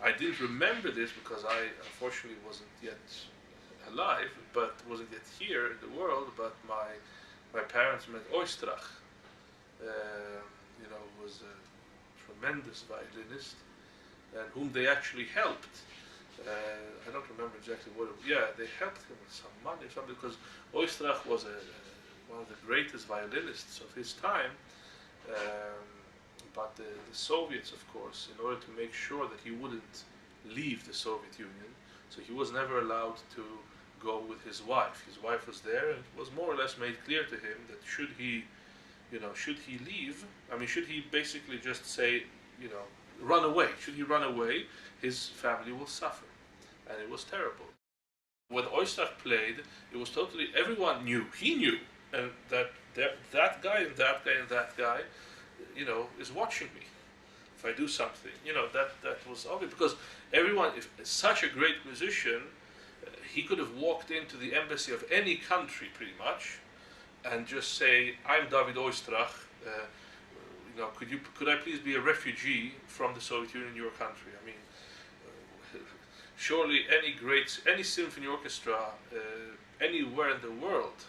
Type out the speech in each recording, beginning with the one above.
I didn't remember this because I unfortunately wasn't yet alive, but wasn't yet here in the world. But my parents met Oistrakh, was a tremendous violinist, and whom they actually helped. I don't remember exactly what. They helped him with some money or something, because Oistrakh was one of the greatest violinists of his time. But the Soviets, of course, in order to make sure that he wouldn't leave the Soviet Union, so he was never allowed to go with his wife. His wife was there, and it was more or less made clear to him that should he leave, should he basically just say, run away? Should he run away, his family will suffer. And it was terrible. When Oistrakh played, it was totally, everyone knew, he knew, and that guy and that guy and that guy, is watching me. If I do something, that was obvious, because everyone, if such a great musician, he could have walked into the embassy of any country pretty much, and just say, "I'm David Oistrakh. Could I please be a refugee from the Soviet Union in your country?" Surely any symphony orchestra anywhere in the world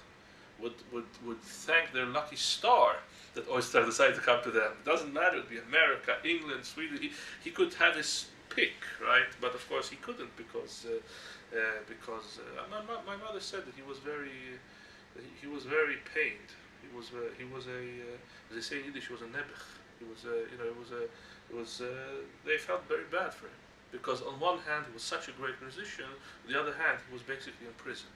would thank their lucky star that Oistrakh decided to come to them. It doesn't matter; it'd be America, England, Sweden. He could have his pick, right? But of course he couldn't, because my mother said that he was very pained. He was as they say in Yiddish, he was a nebech. They felt very bad for him, because on one hand he was such a great musician, on the other hand he was basically in prison.